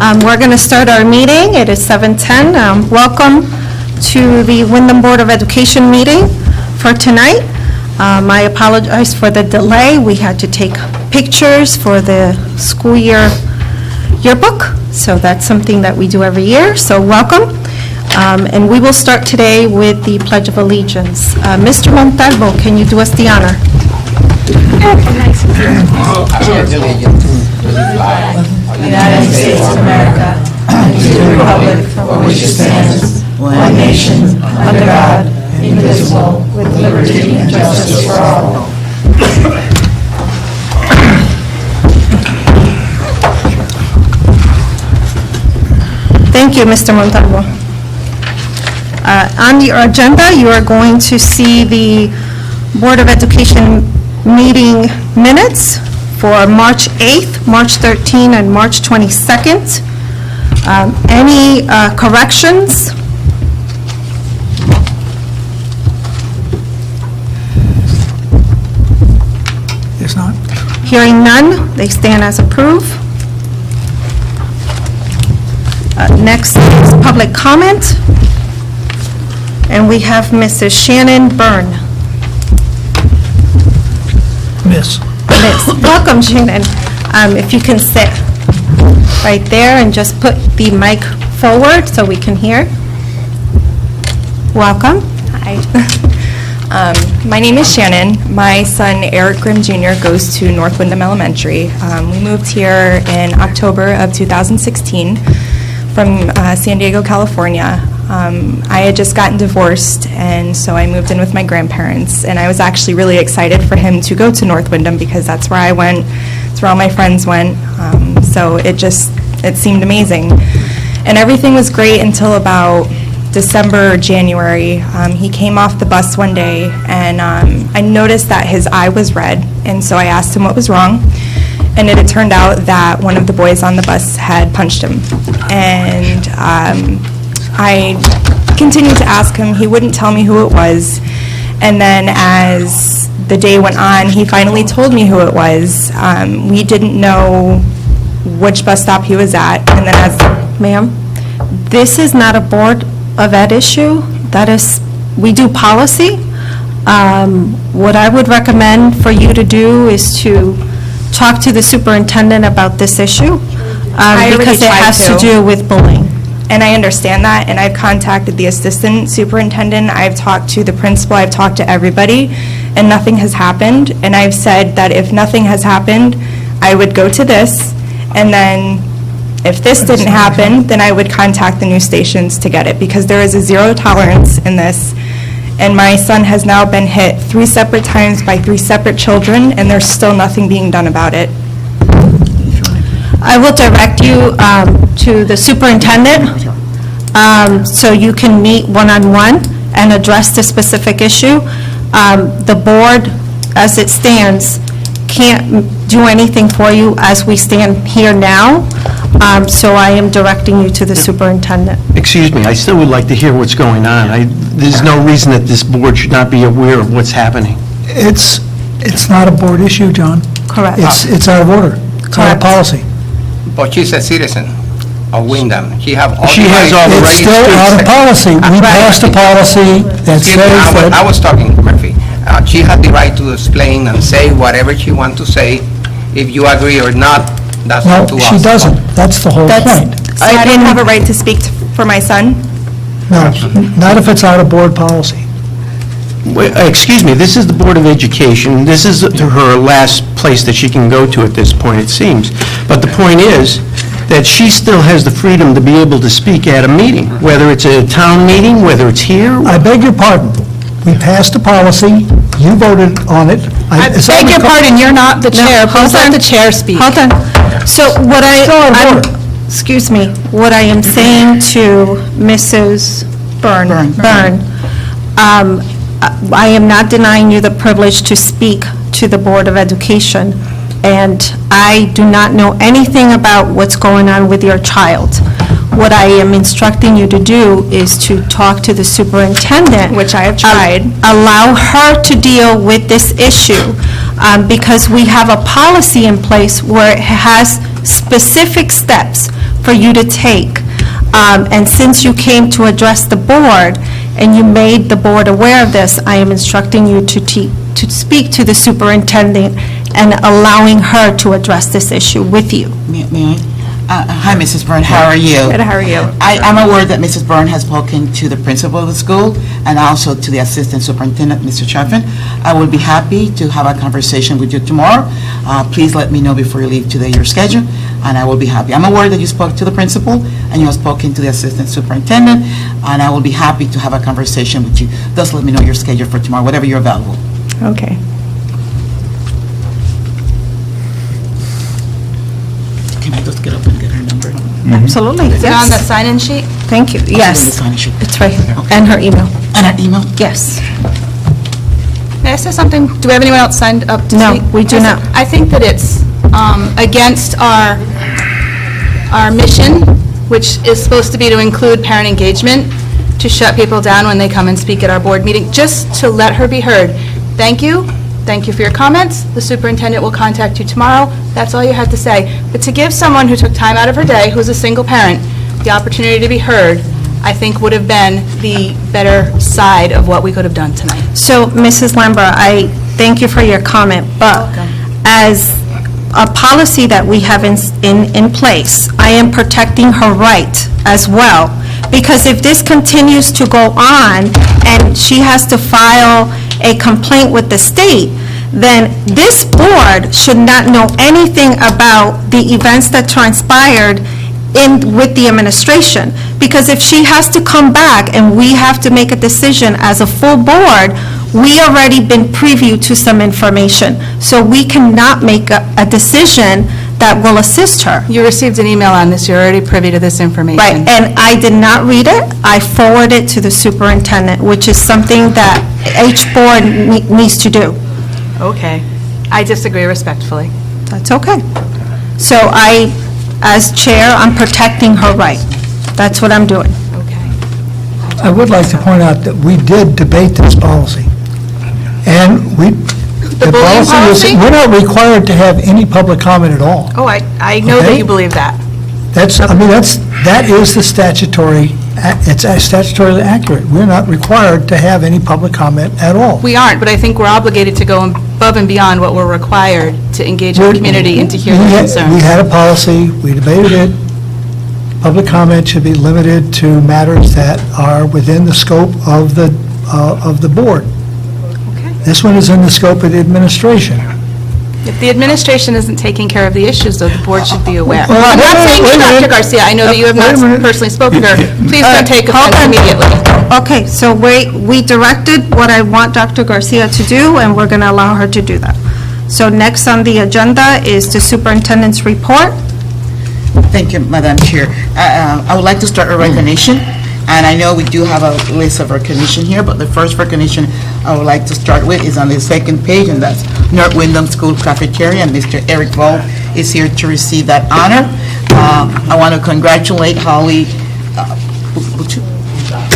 We're going to start our meeting. It is 7:10. Welcome to the Windham Board of Education meeting for tonight. I apologize for the delay. We had to take pictures for the school year yearbook, so that's something that we do every year. So welcome. And we will start today with the Pledge of Allegiance. Mr. Montalvo, can you do us the honor? United States of America, and to the republic for which it stands, one nation, under God, indivisible, with liberty and justice for all. Thank you, Mr. Montalvo. On your agenda, you are going to see the Board of Education meeting minutes for March 8th, March 13th, and March 22nd. Any corrections? There's not. Hearing none, they stand as approved. Next is public comment. And we have Mrs. Shannon Byrne. Miss. Welcome, Shannon. If you can sit right there and just put the mic forward so we can hear. Welcome. Hi. My name is Shannon. My son, Eric Grimm Jr., goes to North Windham Elementary. We moved here in October of 2016 from San Diego, California. I had just gotten divorced, and so I moved in with my grandparents, and I was actually really excited for him to go to North Windham because that's where I went, that's where all my friends went, so it seemed amazing. And everything was great until about December or January. He came off the bus one day, and I noticed that his eye was red, and so I asked him what was wrong, and it had turned out that one of the boys on the bus had punched him. And I continued to ask him. He wouldn't tell me who it was. And then as the day went on, he finally told me who it was. We didn't know which bus stop he was at. And then as... Ma'am, this is not a Board of Ed issue. That is, we do policy. What I would recommend for you to do is to talk to the superintendent about this issue because it has to do with bullying. And I understand that, and I've contacted the assistant superintendent, I've talked to the principal, I've talked to everybody, and nothing has happened. And I've said that if nothing has happened, I would go to this, and then if this didn't happen, then I would contact the news stations to get it, because there is a zero tolerance in this. And my son has now been hit 3 separate times by 3 separate children, and there's still nothing being done about it. I will direct you to the superintendent so you can meet one-on-one and address the specific issue. The board, as it stands, can't do anything for you as we stand here now, so I am directing you to the superintendent. Excuse me, I still would like to hear what's going on. There's no reason that this board should not be aware of what's happening. It's not a board issue, John. Correct. It's out of order. It's not a policy. But she's a citizen of Windham. She has all It's the rights. still out of policy. We passed a policy that says that... I was talking, Murphy. She had the right to explain and say whatever she wants to say. If you agree or not, that's up to us. No, she doesn't. That's the whole point. So I don't have a right to speak for my son? No, not if it's out of board policy. Excuse me, this is the Board of Education. This is her last place that she can go to at this point, it seems. But the point is that she still has the freedom to be able to speak at a meeting, whether it's a town meeting, whether it's here. I beg your pardon. We passed a policy. You voted on it. I beg your pardon, you're not the chair. Please let the chair speak. Hold on. So what excuse me, what I am saying to Mrs. Byrne, I am not denying you the privilege to speak to the Board of Education, and I do not know anything about what's going on with your child. What I am instructing you to do is to talk to the superintendent. Which I have tried. Allow her to deal with this issue, because we have a policy in place where it has specific steps for you to take. And since you came to address the board and you made the board aware of this, I am instructing you to speak to the superintendent and allowing her to address this issue with you. May I? Hi, Mrs. Byrne, how are you? Good, how are you? I'm aware that Mrs. Byrne has spoken to the principal of the school and also to the assistant superintendent, Mr. Chaffin. I will be happy to have a conversation with you tomorrow. Please let me know before you leave today your schedule, and I will be happy. I'm aware that you spoke to the principal and you have spoken to the assistant superintendent, and I will be happy to have a conversation with you. Just let me know your schedule for tomorrow, whatever you're available. Okay. Can I just get up and get her number? Absolutely, Is it on the yes. sign-in sheet? Thank you, yes. It's on the sheet. It's right here, and her email, And her email? yes. May I say something? Do we have anyone else signed up to No, speak? we do not. I think that it's against our mission, which is supposed to be to include parent engagement, to shut people down when they come and speak at our board meeting, just to let her be heard. Thank you. Thank you for your comments. The superintendent will contact you tomorrow. That's all you had to say. But to give someone who took time out of her day, who's a single parent, the opportunity to be heard, I think would have been the better side of what we could have done tonight. So, Mrs. Lambert, I thank you for your comment, but as a policy that we have in place, I am protecting her right as well, because if this continues to go on and she has to file a complaint with the state, then this board should not know anything about the events that transpired with the administration. Because if she has to come back and we have to make a decision as a full board, we already been privy to some information. So we cannot make a decision that will assist her. You received an email on this. You're already privy to this information. Right, and I did not read it. I forwarded it to the superintendent, which is something that each board needs to do. Okay. I disagree respectfully. That's okay. So I, as chair, I'm protecting her right. That's what I'm doing. Okay. I would like to point out that we did debate this policy. And the bullying policy? We're not required to have any public comment at all. Oh, I know that Okay. you believe that. That is the statutory, it's statutorily accurate. We're not required to have any public comment at all. We aren't, but I think we're obligated to go above and beyond what we're required to engage our community and to hear their We concerns. had a policy, we debated it. Public comment should be limited to matters that are within the scope of the board. Okay. This one is in the scope of the administration. If the administration isn't taking care of the issues, though, the board should be aware. Well, I'm not saying wait a to minute. Dr. Garcia, I know that you have Wait not a minute. personally spoken to her. Please don't take Hold offense on. immediately. Okay, so we directed what I want Dr. Garcia to do, and we're going to allow her to do that. So next on the agenda is the superintendent's report. Thank you, Madam Chair. I would like to start a recognition, and I know we do have a list of recognition here, but the first recognition I would like to start with is on the second page, and that's North Windham School Cafeteria, and Mr. Eric Ball is here to receive that honor. I want to congratulate Holly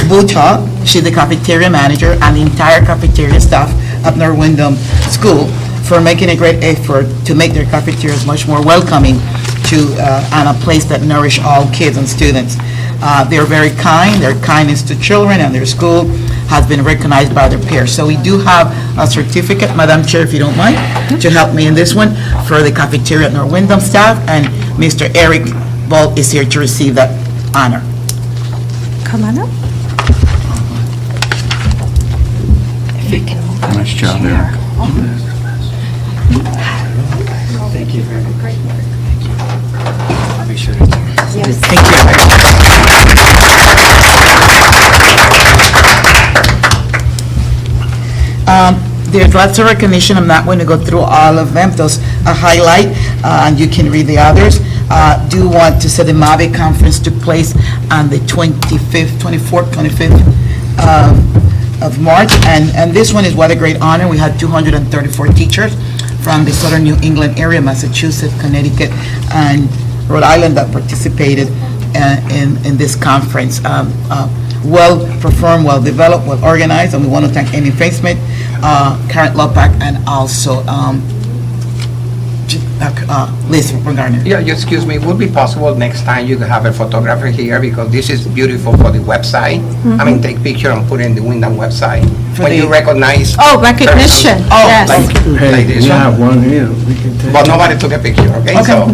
Bucha, she's the cafeteria manager, and the entire cafeteria staff at North Windham School for making a great effort to make their cafeterias much more welcoming and a place that nourish all kids and students. They're very kind. Their kindness to children and their school has been recognized by their peers. So we do have a certificate, Madam Chair, if you don't mind, to help me in this one for the cafeteria at North Windham staff, and Mr. Eric Ball is here to receive that honor. Come on up. Nice job, Eric. There's lots of recognition. I'm not going to go through all of them. Those a highlight, and you can read the others. Do want to say the MAVE conference took place on the 24th, 25th of March, and this one is what a great honor. We had 234 teachers from the southern New England area, Massachusetts, Connecticut, and Rhode Island that participated in this conference. Well-performed, well-developed, well-organized, and we want to thank Amy Faismith, Karen Lopak, and also Liz Gardner. Yeah, excuse me, would it be possible next time you could have a photographer here, because this is beautiful for the website? I mean, take picture and put it in the Windham website. When you recognize. Oh, recognition, persons, yes. Like this one. one here, we can take. But nobody took a picture, okay? Okay. So,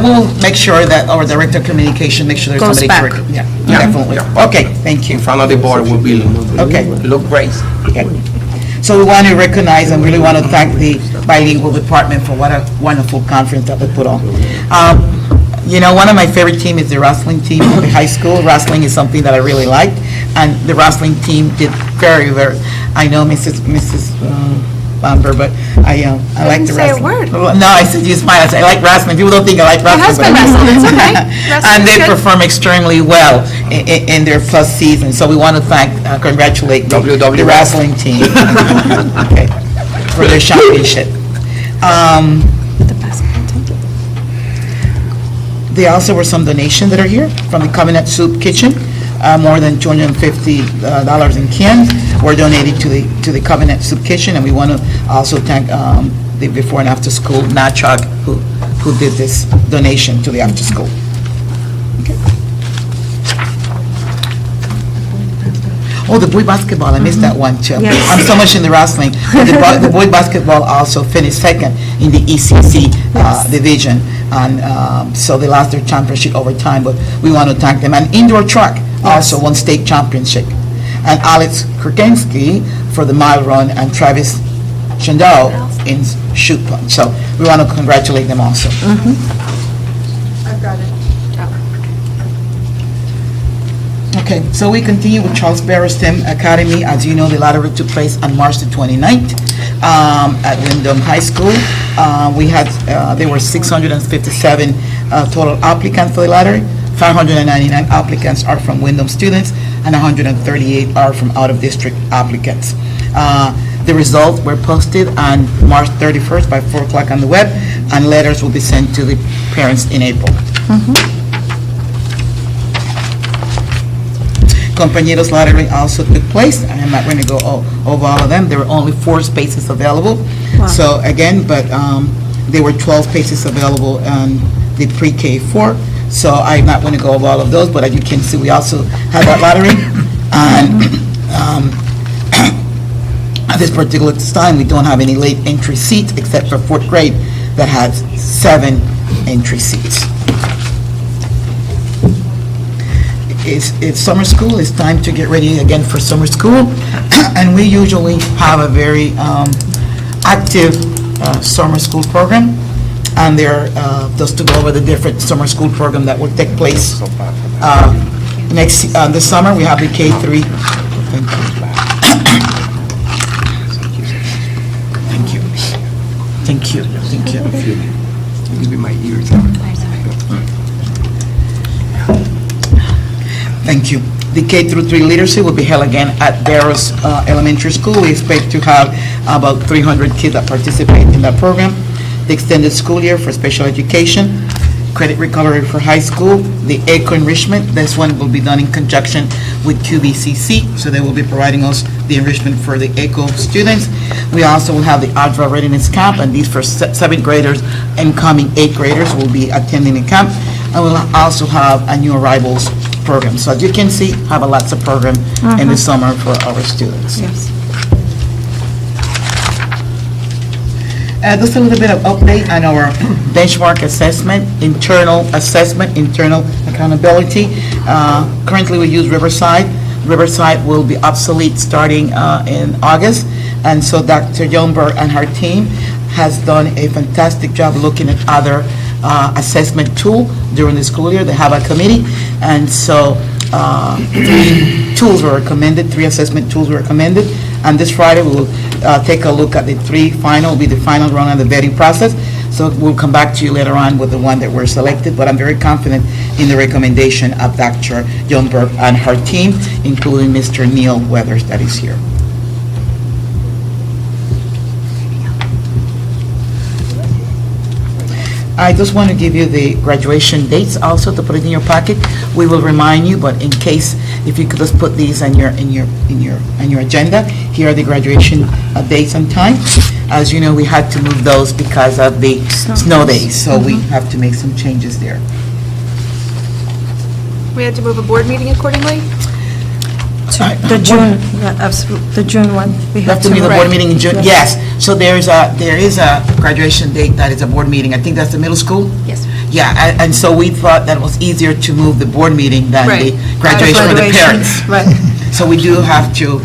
We'll make sure that our director of communication, make sure there's Goes somebody. back. correct. Yeah, Yeah, definitely. yeah. Okay, thank you. in front of the board will be, Okay. look great. Okay. So we want to recognize and really want to thank the bilingual department for what a wonderful conference that they put on. You know, one of my favorite team is the wrestling team at the high school. Wrestling is something that I really like, and the wrestling team did very, I know Mrs. Bamber, but I like the say a wrestling. word. No, I said you smile. I said, I like wrestling. People don't think I like wrestling. husband but I do. wrestles. It's okay. Wrestling's And they good. perform extremely well in their first season. So we want to congratulate the WWF. wrestling team okay, for their championship. There also were some donations that are here from the Cabinet Soup Kitchen. More than $250 in cans were donated to the Cabinet Soup Kitchen, and we want to also thank the before and after school NACHOG who did this donation to the after school. Okay. Oh, the boy basketball, I missed that one too. Yes. I'm so much in the wrestling. But the boy basketball also finished second in the ECC division, and so they lost their championship over time, but we want to thank them. And indoor track also won state championship. And Alex Kurkensky for the mile run, and Travis Chandau in shoot put. So we want to congratulate them also. Okay, so we continue with Charles Barrow STEM Academy. As you know, the lottery took place on March the 29th at Windham High School. There were 657 total applicants for the lottery. 599 applicants are from Windham students, and 138 are from out-of-district applicants. The results were posted on March 31st by 4 o'clock on the web, and letters will be sent to the parents in April. Compañeros lottery also took place. I'm not going to go over all of them. There were only 4 spaces available. So again, but there were 12 spaces available on the pre-K 4. So I'm not going to go over all of those, but as you can see, we also had that lottery. And at this particular time, we don't have any late entry seats except for 4th grade that has 7 entry seats. It's summer school. It's time to get ready again for summer school. And we usually have a very active summer school program. And there, just to go over the different summer school program that will take place this summer, we have the K-3. Thank you. Maybe my ears. Thank you. The K through 3 literacy will be held again at Barrows Elementary School. We expect to have about 300 kids that participate in that program. The extended school year for special education, credit recovery for high school, the ECO enrichment. This one will be done in conjunction with QVCC, so they will be providing us the enrichment for the ECO students. We also will have the ADRA readiness camp, and these for 7th graders and coming 8th graders will be attending the camp. And we'll also have a new arrivals program. So as you can see, have a lots of program in the summer for our students. Yes. Just a little bit of update on our benchmark assessment, internal accountability. Currently, we use Riverside. Riverside will be obsolete starting in August, and so Dr. Youngberg and her team has done a fantastic job looking at other assessment tool during the school year. They have a committee, and so 3 tools were recommended, 3 assessment tools were recommended, and this Friday we will take a look at the 3 final, will be the final run of the vetting process. So we'll come back to you later on with the one that were selected, but I'm very confident in the recommendation of Dr. Youngberg and her team, including Mr. Neil Weathers that is here. I just want to give you the graduation dates also to put it in your packet. We will remind you, but in case, if you could just put these on your agenda, here are the graduation dates and time. As you know, we had to move those because of the snow days, so we have to make some changes there. We had to move a board meeting accordingly? The June, the June one. We We have to meet the board meeting in June, yes. So there is a graduation date that is a board meeting. I think that's the middle school? Yes. Yeah, and so we thought that it was easier to move the board meeting than the Right. graduation for the parents. Right. So we do have to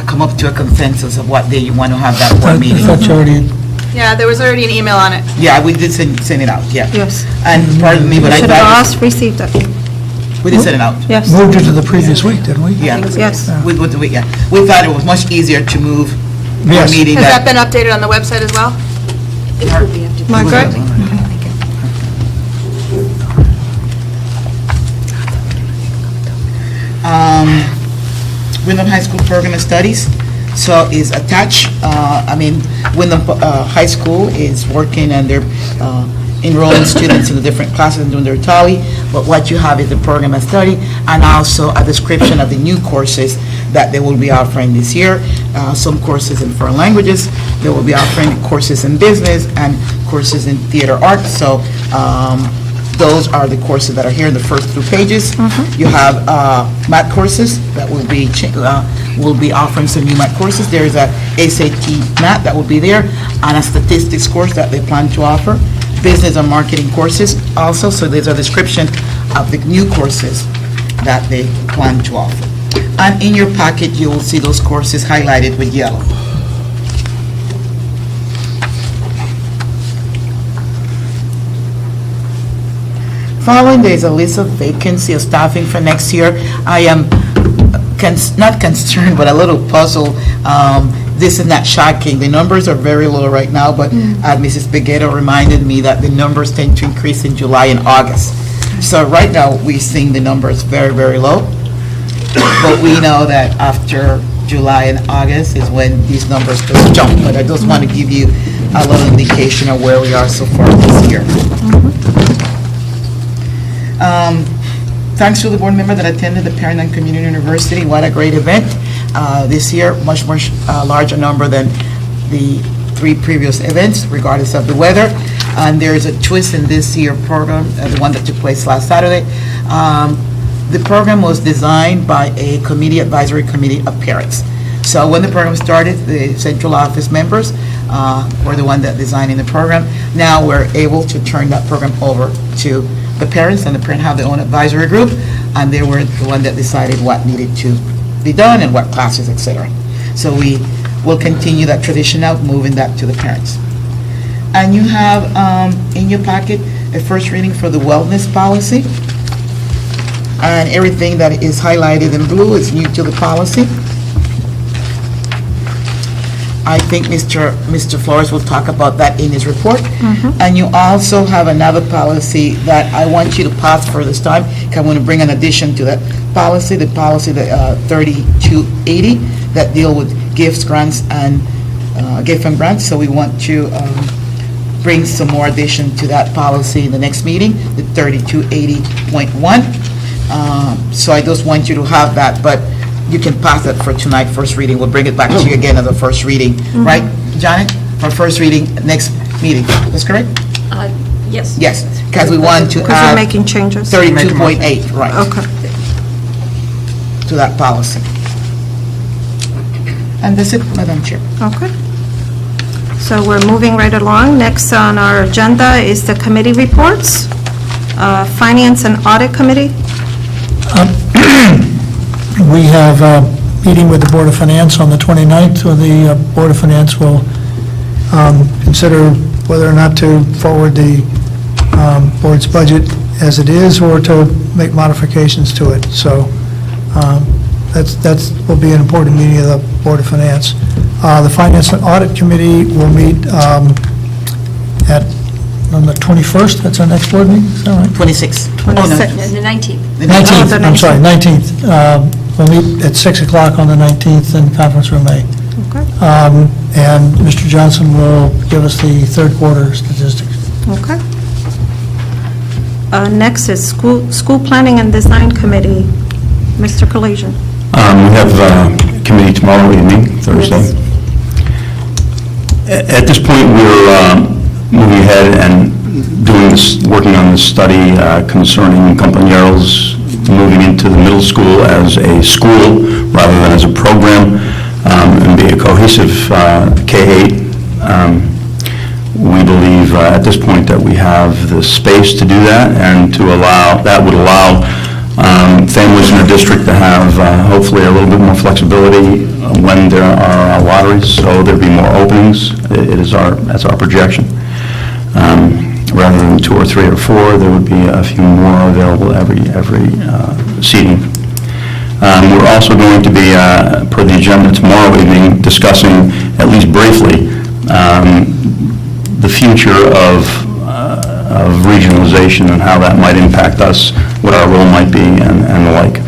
come up to a consensus of what day you want to have that board I meeting. thought you already, Yeah, there was already an email on it. Yeah, we did send it out, yeah. Yes. And pardon me, but I Should have thought, asked, received it. we did send it out. Yes. moved it to the previous week, didn't we? Yeah. Yes. Yeah. We thought it was much easier to move board Yes. meeting Has that that. been updated on the website as well? Margaret? Windham High School Program of Studies, so is attached. Windham High School is working and they're enrolling students in the different classes and doing their tally, but what you have is the program of study and also a description of the new courses that they will be offering this year. Some courses in foreign languages, they will be offering courses in business and courses in theater arts, so those are the courses that are here in the first 2 pages. You have math courses that will be offering some new math courses. There is a SAT math that will be there, and a statistics course that they plan to offer. Business and marketing courses also, so there's a description of the new courses that they plan to offer. And in your packet, you will see those courses highlighted with yellow. Following, there's a list of vacancy of staffing for next year. I am not concerned, but a little puzzled. This is not shocking. The numbers are very low right now, but Mrs. Begueto reminded me that the numbers tend to increase in July and August. So right now, we're seeing the numbers very, very low. But we know that after July and August is when these numbers just jump. But I just want to give you a little indication of where we are so far this year. Thanks to the board member that attended the Parent and Community University. What a great event. This year, much larger number than the 3 previous events, regardless of the weather. And there is a twist in this year program, the one that took place last Saturday. The program was designed by a advisory committee of parents. So when the program started, the central office members were the one that designing the program. Now we're able to turn that program over to the parents, and the parents have their own advisory group, and they were the one that decided what needed to be done and what classes, etc. So we will continue that tradition now, moving that to the parents. And you have in your packet a first reading for the wellness policy, and everything that is highlighted in blue is new to the policy. I think Mr. Flores will talk about that in his report. And you also have another policy that I want you to pass for this time, because I want to bring an addition to that policy, the policy 3280, that deal with gifts, grants, and gift and grants. So we want to bring some more addition to that policy in the next meeting, the 3280.1. So I just want you to have that, but you can pass that for tonight, first reading. We'll bring it back to you again as a first reading, right, Janet? For first reading, next meeting, that's correct? Yes. Yes, because we want to Because we're add making changes. 32.8, right, Okay. to that policy. And that's it, Madam Chair. Okay. So we're moving right along. Next on our agenda is the committee reports. Finance and Audit Committee. we have a meeting with the Board of Finance on the 29th, where the Board of Finance will consider whether or not to forward the board's budget as it is, or to make modifications to it. So that's will be an important meeting of the Board of Finance. The Finance and Audit Committee will meet on the 21st, that's our next board meeting, is that right? 26. 26. The 19th. 19th, I'm sorry, 19th. We'll meet at 6 o'clock on the 19th in Conference Room A. Okay. And Mr. Johnson will give us the third quarter statistics. Okay. Next is School Planning and Design Committee. Mr. Kalajian. We have a committee tomorrow evening, Thursday. Yes. At this point, we're moving ahead and working on this study concerning compañeros moving into the middle school as a school rather than as a program, and be a cohesive K-8. We believe at this point that we have the space to do that, and that would allow families in the district to have hopefully a little bit more flexibility when there are lotteries, so there'd be more openings. That's our projection. Rather than 2 or 3 or 4, there would be a few more available every seating. We're also going to be, per the agenda tomorrow evening, discussing, at least briefly, the future of regionalization and how that might impact us, what our role might be, and the like.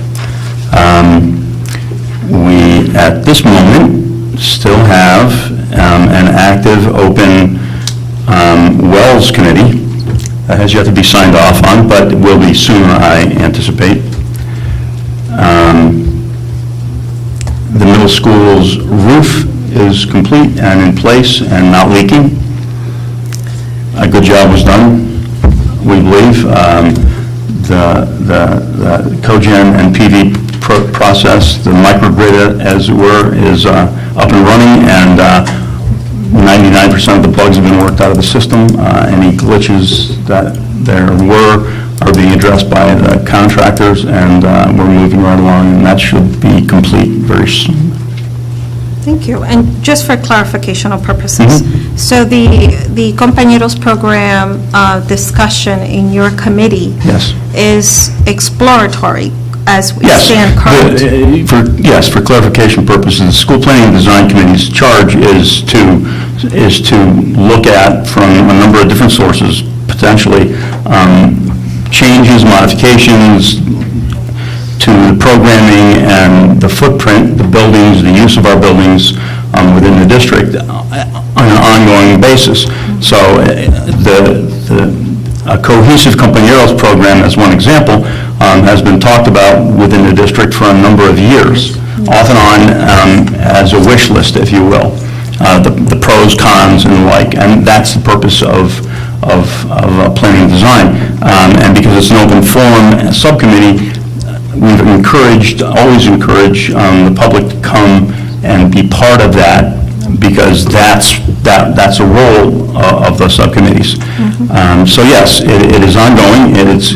We, at this moment, still have an active, open Wells Committee that has yet to be signed off on, but will be soon, I anticipate. The middle school's roof is complete and in place and not leaking. A good job was done, we believe. The cogen and PV process, the microgrid, as it were, is up and running, and 99% of the bugs have been worked out of the system. Any glitches that there were are being addressed by the contractors, and we're moving right along, and that should be complete very soon. Thank you. And just for clarificational purposes, so the Compañeros program discussion in your committee Yes. is exploratory as we Yes. stand currently? Yes, for clarification purposes, the School Planning and Design Committee's charge is to look at, from a number of different sources, potentially, changes, modifications to the programming and the footprint, the buildings, the use of our buildings within the district on an ongoing basis. So a cohesive Compañeros program, as one example, has been talked about within the district for a number of years, off and on as a wish list, if you will, the pros, cons, and the like, and that's the purpose of planning and design. And because it's an open forum subcommittee, we've always encouraged the public to come and be part of that, because that's a role of the subcommittees. So yes, it is ongoing. It is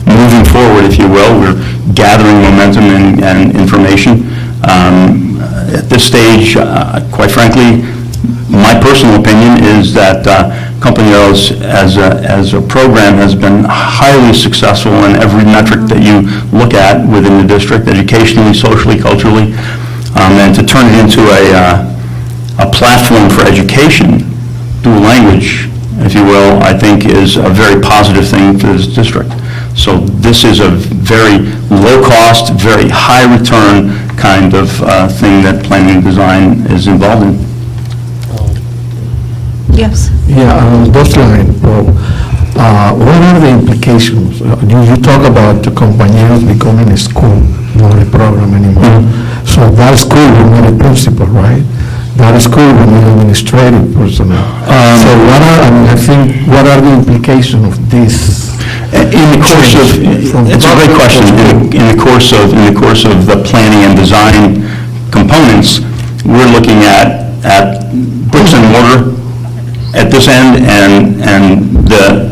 moving forward, if you will. We're gathering momentum and information. At this stage, quite frankly, my personal opinion is that Compañeros as a program has been highly successful in every metric that you look at within the district, educationally, socially, culturally, and to turn it into a platform for education, dual language, if you will, I think is a very positive thing for this district. So this is a very low-cost, very high-return kind of thing that planning and design is involved in. Yes. Yeah, on those lines, what are the implications? You talk about the Compañeros becoming a school, not a program anymore. So that school will need a principal, right? That school will need administrative personnel. So what are the implications of this? In the course of, it's a great question. In the course of the planning and design components, we're looking at bricks and mortar at this end, and the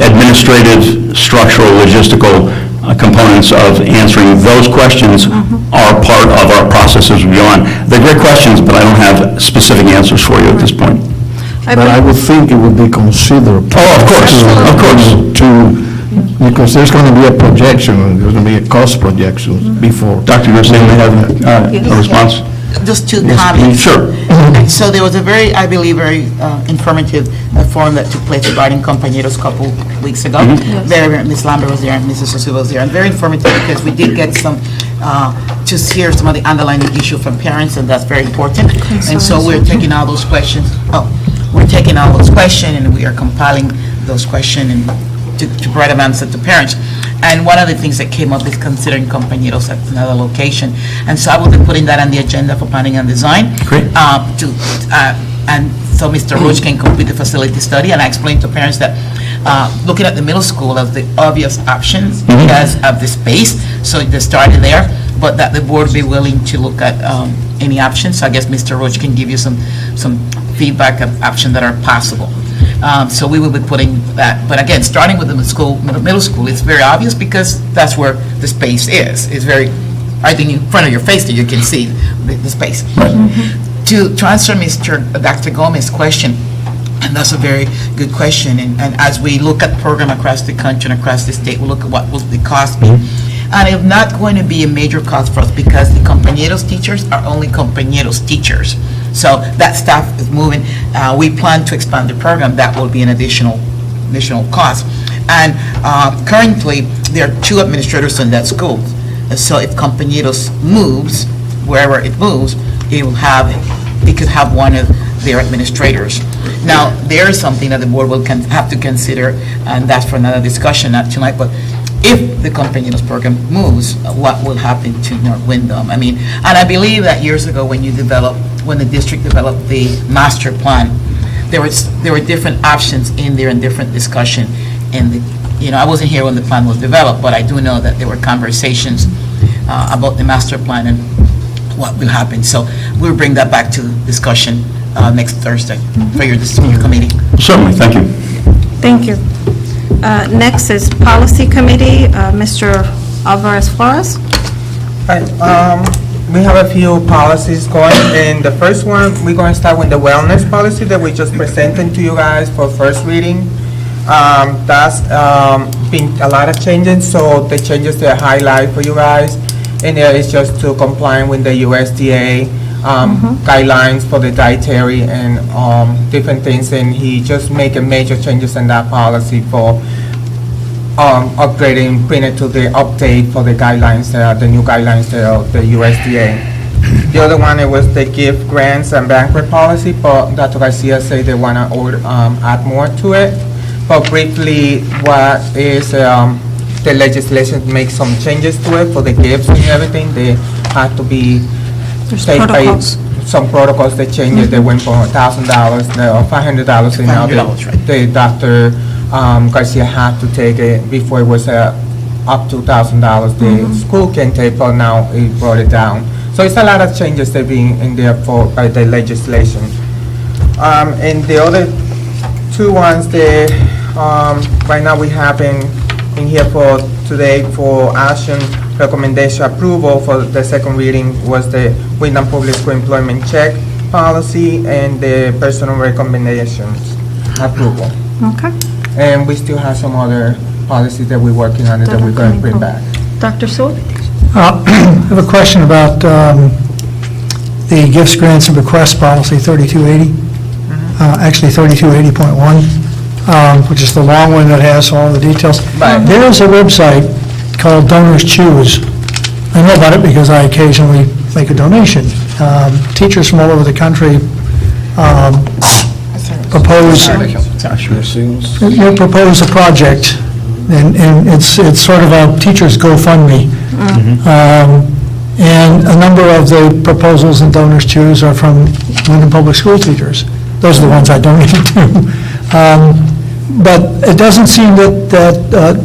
administrative, structural, logistical components of answering those questions are part of our process as we go on. They're great questions, but I don't have specific answers for you at this point. But I would think it would be considered. Oh, of course. Because there's going to be a projection, there's going to be a cost projection before. Dr. Garcia may have a response. Just two comments. Sure. So there was a very, I believe, very informative forum that took place regarding Compañeros a couple weeks ago. Ms. Lambert was there and Mrs. Sosa was there, and very informative because we did get some, to hear some of the underlying issue from parents, and that's very important. And so we're taking all those questions, and we are compiling those questions and to provide an answer to parents. And one of the things that came up is considering compañeros at another location. And so I will be putting that on the agenda for planning and design. Great. And so Mr. Roach can complete the facility study, and I explained to parents that looking at the middle school as the obvious options because of the space, so they started there, but that the board be willing to look at any options. So I guess Mr. Roach can give you some feedback of options that are possible. So we will be putting that, but again, starting with the middle school, it's very obvious because that's where the space is. It's very, I think in front of your face that you can see the space. To answer Dr. Gomez's question, and that's a very good question, and as we look at program across the country and across the state, we'll look at what will the cost be. And it's not going to be a major cost for us because the compañeros teachers are only compañeros teachers. So that staff is moving. We plan to expand the program. That will be an additional cost. And currently, there are 2 administrators in that school. So if compañeros moves, wherever it moves, it could have one of their administrators. Now, there is something that the board will have to consider, and that's for another discussion, not tonight, but if the compañeros program moves, what will happen to North Windham? I mean, and I believe that years ago when the district developed the master plan, there were different options in there and different discussion. And I wasn't here when the plan was developed, but I do know that there were conversations about the master plan and what will happen. So we'll bring that back to discussion next Thursday for your committee. Certainly, thank you. Thank you. Next is Policy Committee, Mr. Alvarez Flores. Hi, we have a few policies going, and the first one, we're going to start with the wellness policy that we just presented to you guys for first reading. That's been a lot of changes, so the changes that I highlight for you guys, and there is just to comply with the USDA guidelines for the dietary and different things, and he just making major changes in that policy for upgrading, bring it to the update for the guidelines, the new guidelines of the USDA. The other one, it was the gift, grants, and banquet policy, but Dr. Garcia said they want to add more to it. But briefly, what is the legislation makes some changes to it for the gifts and everything. They have to be There's paid by protocols. some protocols. They changed it. They went from $1,000 or $500, and now $500, right. the Dr. Garcia had to take it. Before it was up to $1,000 the school can take, but now it brought it down. So it's a lot of changes that being in there by the legislation. And the other two ones, right now we have in here for today for action recommendation approval for the second reading was the Windham Public School Employment Check Policy and the personal recommendations approval. Okay. And we still have some other policies that we're working on that we're going to bring back. Dr. Sewell? I have a question about the gifts, grants, and bequests policy 3280, actually 3280.1, which is the long one that has all the details. Right. There's a website called Donors Choose. I know about it because I occasionally make a donation. Teachers from all over the country propose a project, and it's sort of a teacher's GoFundMe. And a number of the proposals in Donors Choose are from Windham Public School teachers. Those are the ones I donated to. But it doesn't seem that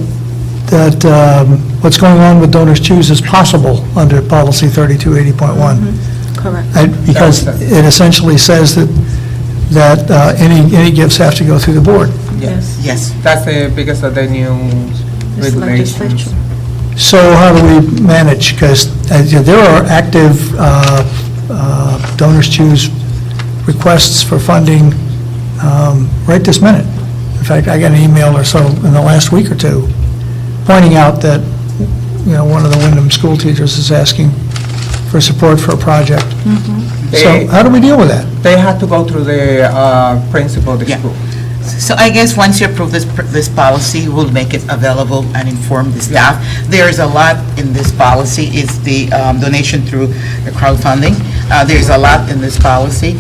what's going on with Donors Choose is possible under policy 3280.1. Correct. Because it essentially says that any gifts have to go through the board. Yes. That's because of the new This regulations. legislation. So how do we manage? Because there are active Donors Choose requests for funding right this minute. In fact, I got an email or so in the last week or two pointing out that, one of the Windham school teachers is asking for support for a project. So how do we deal with that? They have to go through the principal of the Yeah. school. So I guess once you approve this policy, we'll make it available and inform the staff. There's a lot in this policy. It's the donation through the crowdfunding. There's a lot in this policy.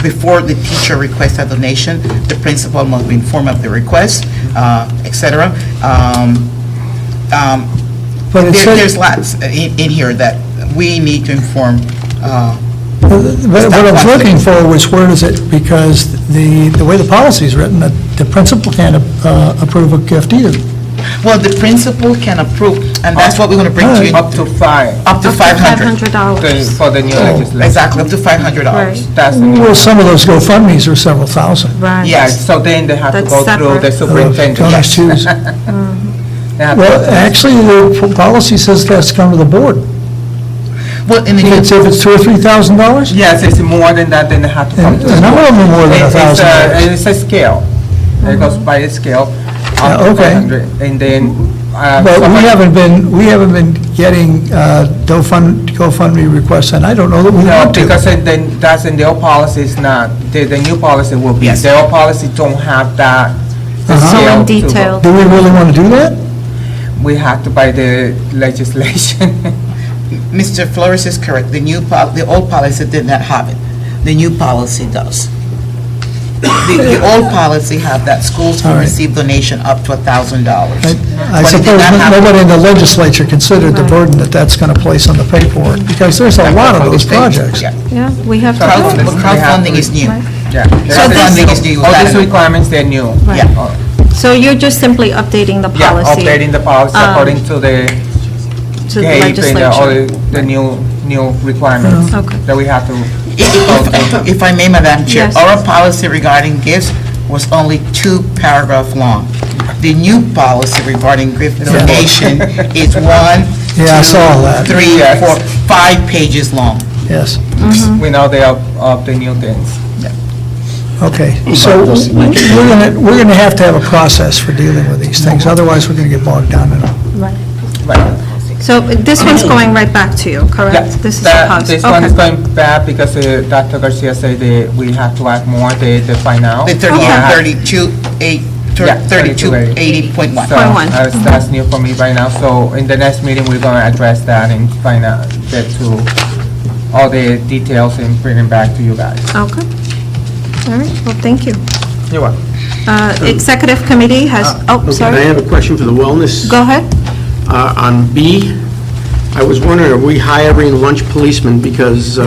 Before the teacher requests a donation, the principal must be informed of the request, et cetera. But it says- There's lots in here that we need to inform. But what I was looking for was where does it, because the way the policy is written, the principal can't approve a gift either. Well, the principal can approve, and that's what we're going to bring to you. Up to 5 Up to 500. $500. for the new legislation. Exactly, up to $500. Right. That's the new. Well, some of those GoFundMes are several thousand. Right. Yeah, so then they have to That's go through the separate. superintendent. Donors choose. They have to go Well, through the- actually, the policy says it has to come to the board. Well, in the If it's $2,000 or $3,000? Yes, it's more than that, then they have to come to the And none of them are more than $1,000. It's a scale. It goes by a scale. Up to okay. 500, and then. But we haven't been getting GoFundMe requests, and I don't know that we No, want to. because then that's in the old policy, it's not, the new policy will be. Yes. The old policy don't have that. the Uh-huh. So scale in to go. detail. Do we really want to do that? We have to buy the legislation. Mr. Flores is correct. The old policy did not have it. The new policy does. The old policy have that schools All can right. receive donation up to $1,000. I But it did suppose not have- nobody in the legislature considered the Right. burden that that's going to place on the paperwork, because there's a lot of those projects. Yeah. Yeah, we have to do it. Crowdfunding is new. Yeah. Crowdfunding is new. All these requirements, they're new. Right. Yeah. So you're just simply updating the Yeah, policy updating the policy according to the to the GAPE and all legislature? the new requirements Okay. that we have to. If I may, Madam Chair, Yes. our policy regarding gifts was only 2 paragraphs long. The new policy regarding gift donation is 1, Yeah, I saw that. 3, Yes. 4, 5 pages long. Yes, We know they are up the new things. okay. So we're going to have to have a process for dealing with these things, otherwise we're going to get bogged down in them. Right. Right. So this one's going right back to you, Yeah, correct? This is the that- policy. This one is Okay. going back because Dr. Garcia said that we have to add more, the find out. The 3280.1. So, Point one. that's new for me right now, so in the next meeting, we're gonna address that and find out, get to all the details and bring them back to you guys. Okay. All right, well, thank you. You're welcome. Executive committee has, oh, Okay, I sorry. have a question for the wellness. Go ahead. On B, I was wondering, are we hiring lunch policemen? Because you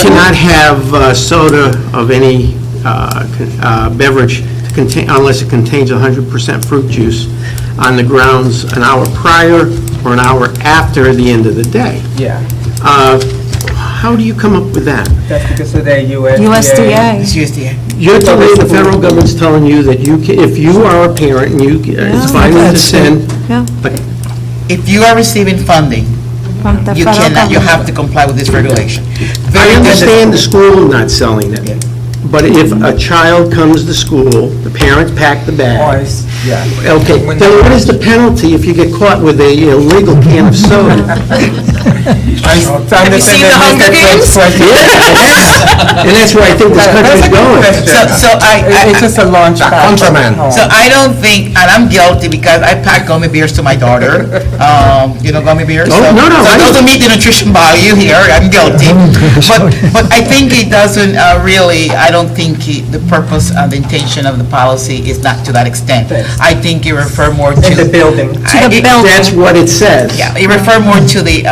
cannot have soda of any beverage unless it contains 100% fruit juice on the grounds an hour prior or an hour after the end of the day. Yeah, How do you come up with that? that's because of the USDA. USDA. It's USDA. You're telling me the federal government's telling you that if you are a parent and it's fine to send, Yeah. but If you are receiving funding, From the you federal cannot, you government. have to comply with this regulation. I understand the school not selling them, but if a child comes to school, the parents pack the bag. Boys, yeah. Okay, then what is the penalty if you get caught with a illegal can of soda? Have you seen the Hunger Games? And that's where I think this country's going. So It's just a launch pad. Contraband. So I don't think, and I'm guilty because I pack gummy bears to my daughter, gummy bears. Oh, So- no, no, So I- it doesn't meet the nutrition value here, I'm guilty. But I think it doesn't really, I don't think the purpose and the intention of the policy is not to that extent. I think you refer more to. In the building. To the building. That's what it says. Yeah, you refer more to the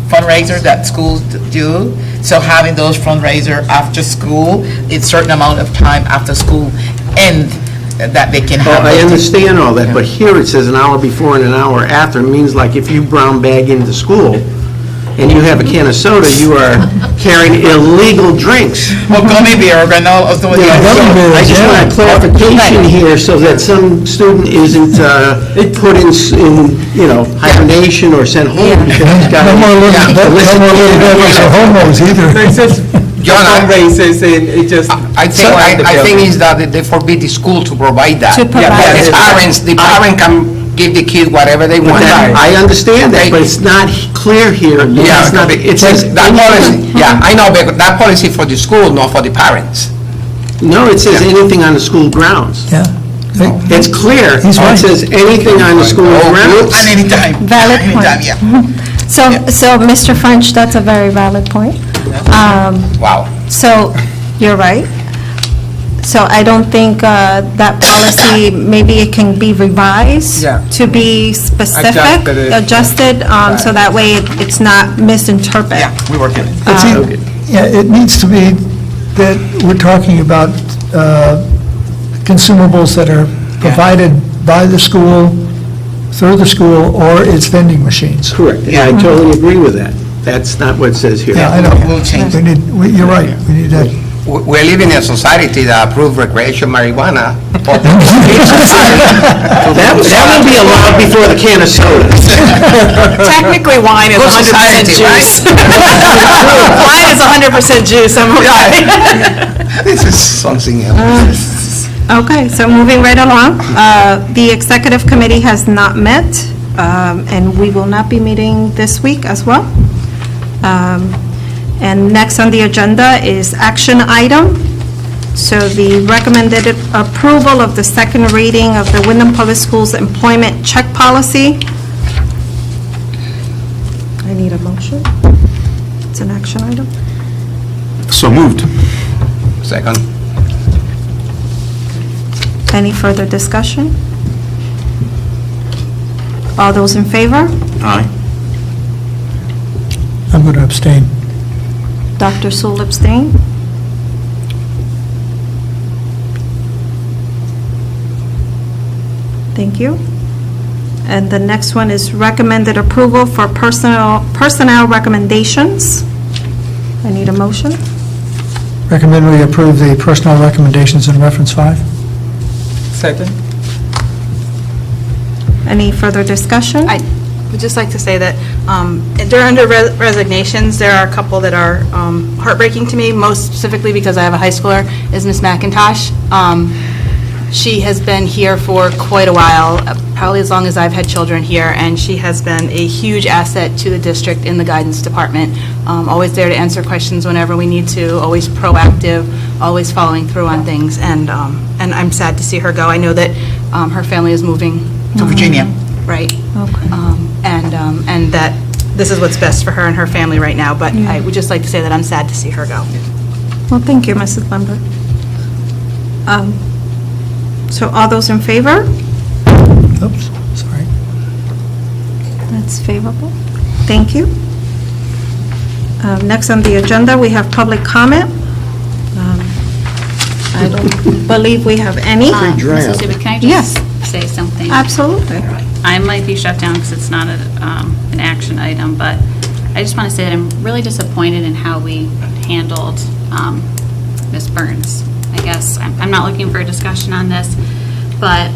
fundraisers that schools do. So having those fundraiser after school, it's certain amount of time after school end that they can have. Well, I those. understand all that, but here it says an hour before and an hour after. It means like if you brown bag into school and you have a can of soda, you are carrying illegal drinks. Well, gummy bear, granola, some of the Yeah, gummy bears, I just want yeah. a clarification here so that some student isn't put in, hibernation or sent home because he's got. No more little devils or homos either. It's just John, fundraisers and it just. I think, surround the I think building. is that they forbid the school to provide that. To provide But it. the parent can give the kid whatever they But want. that- I understand that, but it's not clear here. Yeah, It's not- it says, that policy, yeah, I know, but that policy for the school, not for the parents. No, it says anything on the school grounds. Yeah. It's clear. He's right. It says anything on the school grounds. And anytime. Valid point. Anytime, yeah. So, Mr. French, that's a very valid point. Wow. So, you're right. So I don't think that policy, maybe it can be revised Yeah. to be specific, adjusted, so that way it's not misinterpreted. Yeah, we work in it. Yeah, it needs to be that we're talking about consumables that are provided by the school, through the school, or its vending machines. Correct. Yeah, I totally agree with that. That's not what it says here. Yeah, I know. We'll change We need, you're right, we need that. We're living in a society that approves recreation marijuana. That will be allowed before the can of soda. Technically, wine is 100% juice. Wine is 100% juice, I'm okay. This is something else. Okay, so moving right along, the executive committee has not met, and we will not be meeting this week as well. And next on the agenda is action item. So the recommended approval of the second reading of the Windham Public Schools employment check policy. I need a motion. It's an action item. So moved. Second. Any further discussion? All those in favor? Aye. I'm going to abstain. Dr. Sewell abstain. Thank you. And the next one is recommended approval for personnel recommendations. I need a motion. Recommend we approve the personnel recommendations in reference 5. Second? Any further discussion? I would just like to say that under resignations, there are a couple that are heartbreaking to me, most specifically because I have a high schooler, is Ms. McIntosh. She has been here for quite a while, probably as long as I've had children here, and she has been a huge asset to the district in the guidance department. Always there to answer questions whenever we need to, always proactive, always following through on things, and I'm sad to see her go. I know that her family is moving To Virginia. right? Okay. And that this is what's best for her and her family right now, but I would just like to say that I'm sad to see her go. Well, thank you, Mrs. Lambert. So all those in favor? Oops, sorry. That's favorable. Thank you. Next on the agenda, we have public comment. I don't believe we have any. draft. Mrs. Zuba, can I Yes. just say something? Absolutely. I might be shut down because it's not an action item, but I just want to say that I'm really disappointed in how we handled Ms. Burns. I guess I'm not looking for a discussion on this, but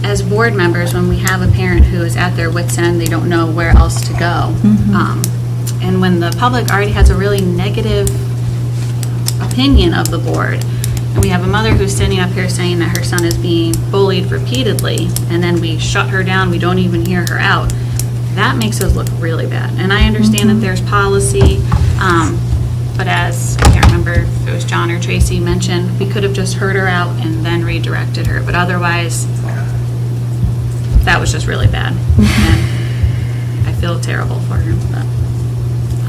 as board members, when we have a parent who is at their wit's end, they don't know where else to go. And when the public already has a really negative opinion of the board, and we have a mother who's standing up here saying that her son is being bullied repeatedly, and then we shut her down, we don't even hear her out, that makes us look really bad. And I understand that there's policy, but as, I can't remember if it was John or Tracy mentioned, we could have just heard her out and then redirected her, but otherwise, that was just really bad. And I feel terrible for her, but.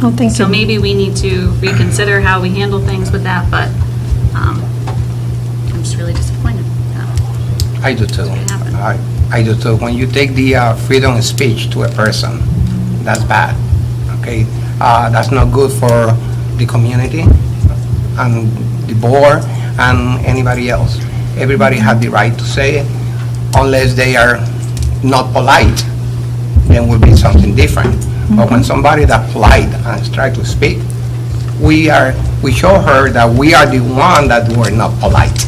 Oh, thank you. So maybe we need to reconsider how we handle things with that, but I'm just really disappointed. I do too. What happened? I do too. When you take the freedom of speech to a person, that's bad, okay? That's not good for the community and the board and anybody else. Everybody has the right to say it, unless they are not polite, then will be something different. But when somebody that's polite and try to speak, we show her that we are the one that were not polite,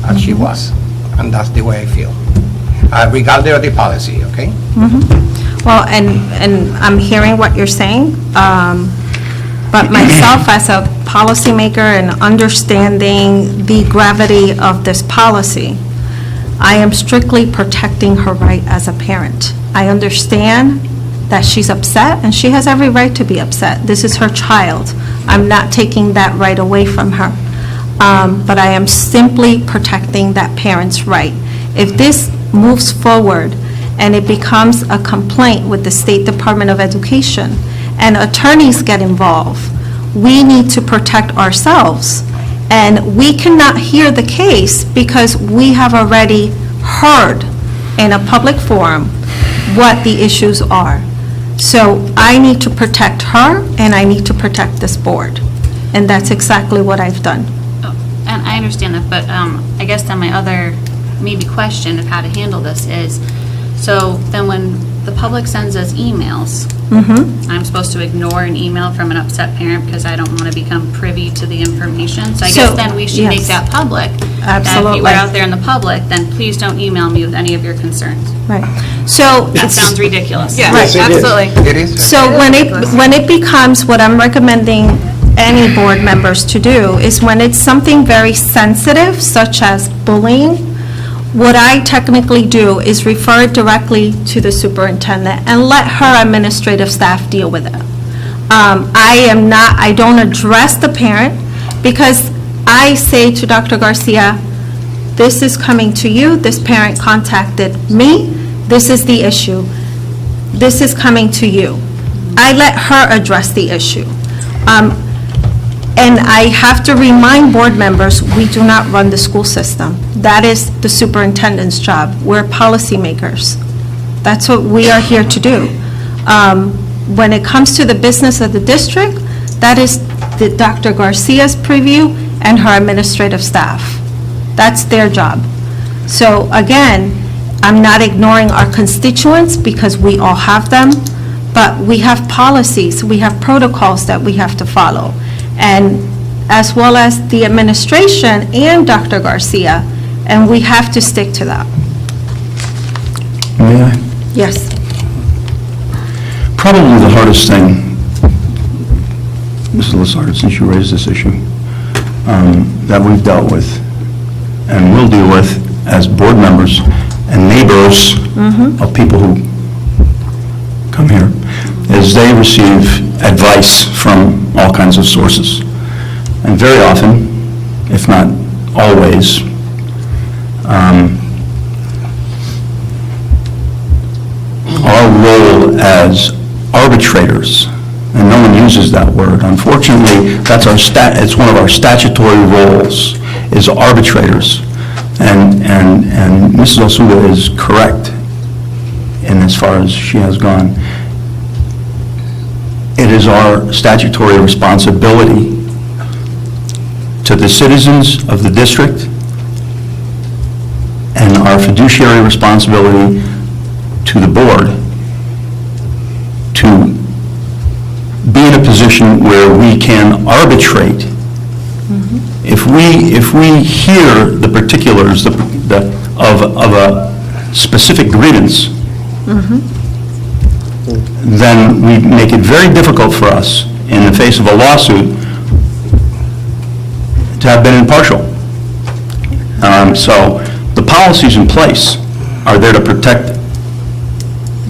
as she was, and that's the way I feel, regardless of the policy, okay? Well, and I'm hearing what you're saying, but myself as a policymaker and understanding the gravity of this policy, I am strictly protecting her right as a parent. I understand that she's upset, and she has every right to be upset. This is her child. I'm not taking that right away from her. But I am simply protecting that parent's right. If this moves forward and it becomes a complaint with the State Department of Education and attorneys get involved, we need to protect ourselves. And we cannot hear the case because we have already heard in a public forum what the issues are. So I need to protect her, and I need to protect this board. And that's exactly what I've done. And I understand that, but I guess then my other maybe question of how to handle this is, so then when the public sends us emails, I'm supposed to ignore an email from an upset parent because I don't want to become privy to the information? So I guess then we should make yes. that public. That if Absolutely. you were out there in the public, then please don't email me with any of your concerns. Right. So. That sounds ridiculous. Yeah, Right. absolutely. It is. So when it becomes, what I'm recommending any board members to do is when it's something very sensitive, such as bullying, what I technically do is refer it directly to the superintendent and let her administrative staff deal with it. I don't address the parent because I say to Dr. Garcia, this is coming to you, this parent contacted me, this is the issue, this is coming to you. I let her address the issue. And I have to remind board members, we do not run the school system. That is the superintendent's job. We're policymakers. That's what we are here to do. When it comes to the business of the district, that is the Dr. Garcia's purview and her administrative staff. That's their job. So again, I'm not ignoring our constituents because we all have them, but we have policies, we have protocols that we have to follow. And as well as the administration and Dr. Garcia, and we have to stick to that. May I? Yes. Probably the hardest thing, Mrs. Lazard, since you raised this issue, that we've dealt with and will deal with as board members and neighbors of people who come here, is they receive advice from all kinds of sources. And very often, if not always, our role as arbitrators, and no one uses that word, unfortunately, that's it's one of our statutory roles, is arbitrators. And Mrs. Osuga is correct in as far as she has gone. It is our statutory responsibility to the citizens of the district and our fiduciary responsibility to the board to be in a position where we can arbitrate. If we hear the particulars of a specific grievance, then we make it very difficult for us, in the face of a lawsuit, to have been impartial. So the policies in place are there to protect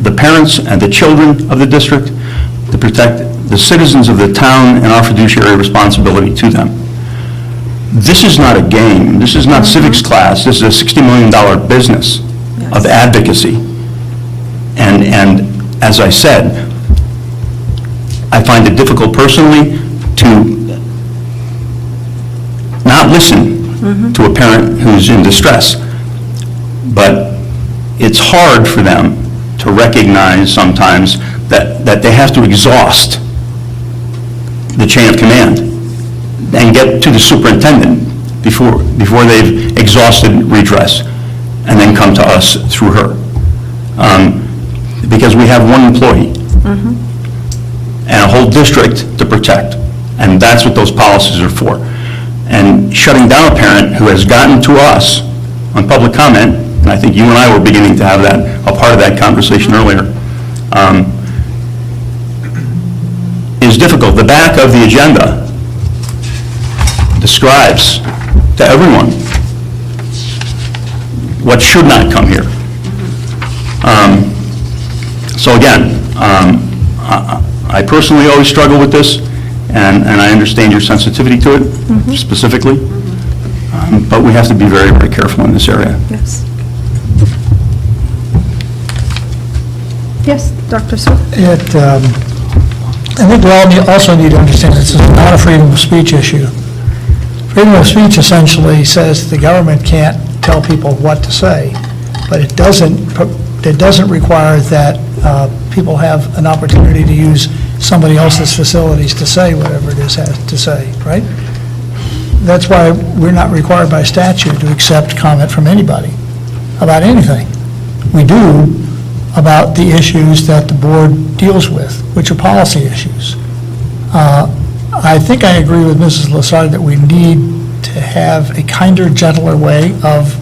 the parents and the children of the district, to protect the citizens of the town and our fiduciary responsibility to them. This is not a game. This is not civics class. This is a $60 million business of advocacy. And as I said, I find it difficult personally to not listen to a parent who's in distress. But it's hard for them to recognize sometimes that they have to exhaust the chain of command and get to the superintendent before they've exhausted redress, and then come to us through her. Because we have one employee and a whole district to protect, and that's what those policies are for. And shutting down a parent who has gotten to us on public comment, and I think you and I were beginning to have a part of that conversation earlier, is difficult. The back of the agenda describes to everyone what should not come here. So again, I personally always struggle with this, and I understand your sensitivity to it specifically, but we have to be very, very careful in this area. Yes. Yes, Dr. Su. I think we all also need to understand this is not a freedom of speech issue. Freedom of speech essentially says the government can't tell people what to say, but it doesn't require that people have an opportunity to use somebody else's facilities to say whatever it is has to say, right? That's why we're not required by statute to accept comment from anybody about anything. We do about the issues that the board deals with, which are policy issues. I think I agree with Mrs. Lassard that we need to have a kinder, gentler way of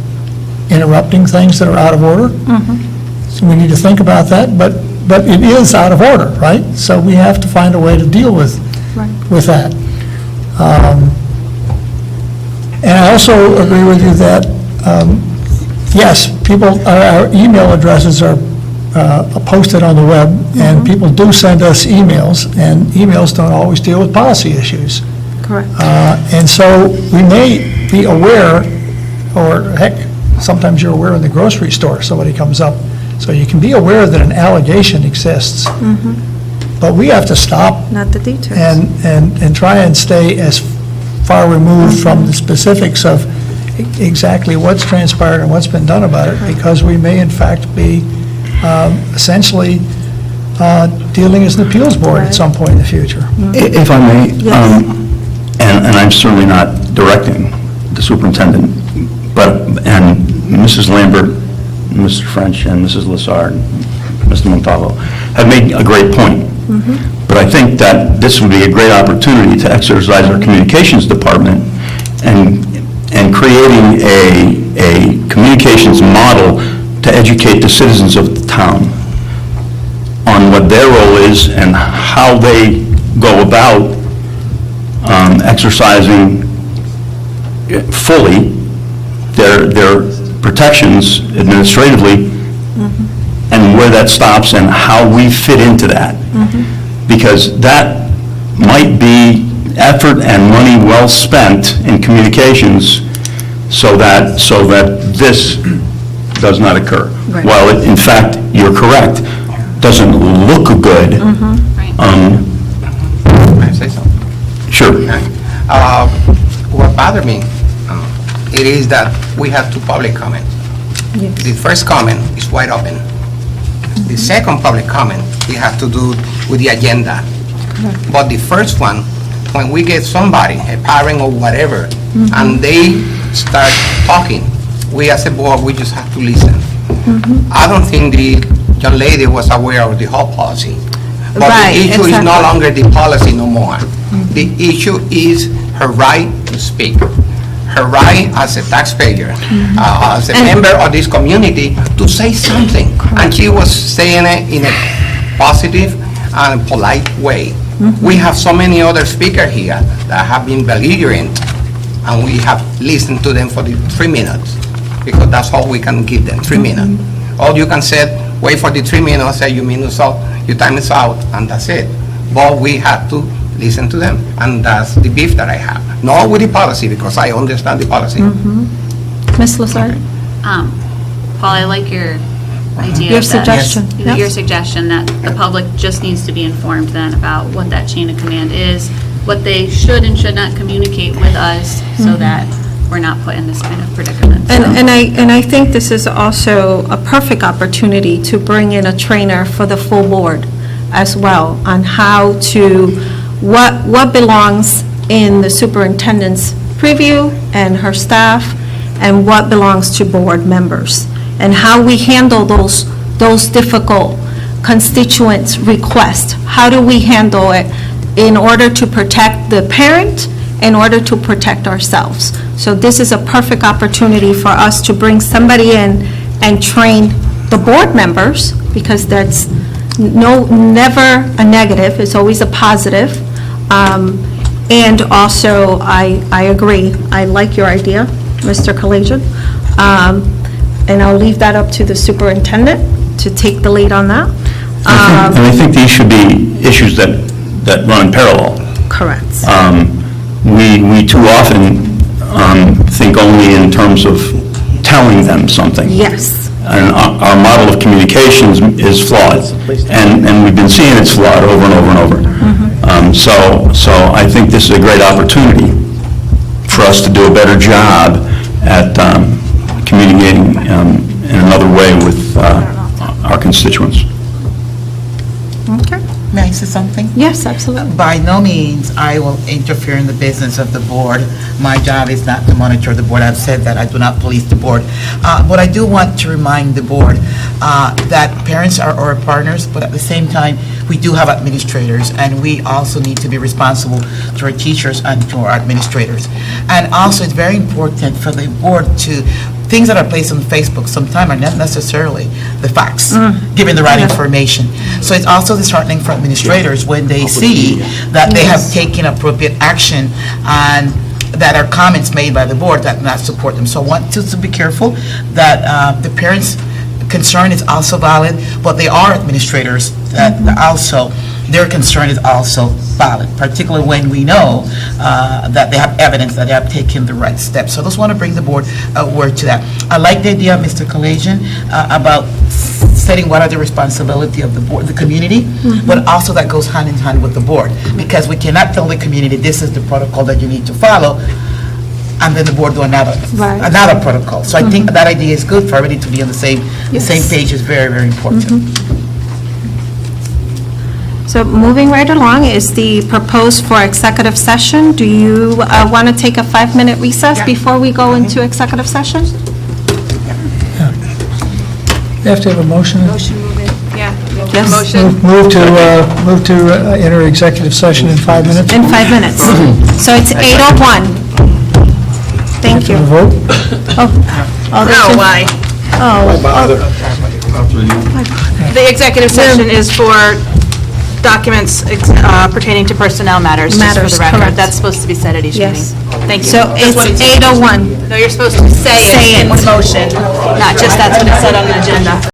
interrupting things that are out of order. So we need to think about that, but it is out of order, right? So we have to find a way to deal with that. And I also agree with you that, yes, our email addresses are posted on the web, and people do send us emails, and emails don't always deal with policy issues. Correct. And so we may be aware, or heck, sometimes you're aware in the grocery store, somebody comes up, so you can be aware that an allegation exists. But we have to stop Not the details. and try and stay as far removed from the specifics of exactly what's transpired and what's been done about it, because we may in fact be essentially dealing as an appeals board at some point in the future. If I may, and I'm certainly not directing the superintendent, and Mrs. Lambert, Mr. French, and Mrs. Lassard, Mr. Montalvo, have made a great point. But I think that this would be a great opportunity to exercise our communications department and creating a communications model to educate the citizens of the town on what their role is and how they go about exercising fully their protections administratively, and where that stops and how we fit into that. Because that might be effort and money well spent in communications so that this does not occur. Right. While it, in fact, you're correct, doesn't look good. Right. May I say something? Sure. What bothered me, it is that we have two public comments. The first comment is wide open. The second public comment, we have to do with the agenda. But the first one, when we get somebody, a parent or whatever, and they start talking, we as a board, we just have to listen. I don't think the young lady was aware of the whole policy. But Right, the issue is no exactly. longer the policy no more. The issue is her right to speak, her right as a taxpayer, as a member of this community, to say something. And she was saying it in a positive and polite way. We have so many other speakers here that have been belligerent, and we have listened to them for the 3 minutes, because that's all we can give them, 3 minutes. All you can say, wait for the 3 minutes, say your minutes out, your time is out, and that's it. But we have to listen to them, and that's the beef that I have. Not with the policy, because I understand the policy. Ms. Lassard? Paul, I like your idea. Your that- suggestion, Your yes. suggestion that the public just needs to be informed then about what that chain of command is, what they should and should not communicate with us, so that we're not put in this kind of predicament. So- And I think this is also a perfect opportunity to bring in a trainer for the full board as well on how to, what belongs in the superintendent's preview and her staff, and what belongs to board members, and how we handle those difficult constituents' requests. How do we handle it in order to protect the parent, in order to protect ourselves? So this is a perfect opportunity for us to bring somebody in and train the board members, because that's never a negative, it's always a positive. And also, I agree, I like your idea, Mr. Kalajian. And I'll leave that up to the superintendent to take the lead on that. And I think these should be issues that run in parallel. Correct. We too often think only in terms of telling them something. Yes. and our model of communications is flawed, and we've been seeing it's flawed over and over and over. So I think this is a great opportunity for us to do a better job at communicating in another way with our constituents. Okay. May I say something? Yes, absolutely. By no means I will interfere in the business of the board. My job is not to monitor the board. I've said that I do not police the board. But I do want to remind the board that parents are our partners, but at the same time, we do have administrators, and we also need to be responsible to our teachers and to our administrators. And also, it's very important for the board to things that are placed on Facebook sometimes are not necessarily the facts, given the right information. So it's also disheartening for administrators when they see that they have taken appropriate action and that are comments made by the board that not support them. So I want to be careful that the parents' concern is also valid, but they are administrators that also, their concern is also valid, particularly when we know that they have evidence that they have taken the right steps. So I just want to bring the board word to that. I like the idea, Mr. Kalajian, about setting what are the responsibility of the board, the community, but also that goes hand in hand with the board, because we cannot tell the community this is the protocol that you need to follow, and then the board do another protocol. So I think that idea is good for everybody to be on the same page is very, very important. So moving right along is the proposed for executive session. Do you want to take a 5-minute recess before we go into executive session? You have to have a motion. Yes. Move to enter executive session in 5 minutes. In 5 minutes. So it's 8:01. Thank you. Vote? Why? The executive session is for documents pertaining to personnel matters, just for the record. Correct. That's supposed to be said at each meeting. Yes. Thank you. So it's 8:01. No, you're supposed to say it in one motion, not just that's what it said on the agenda.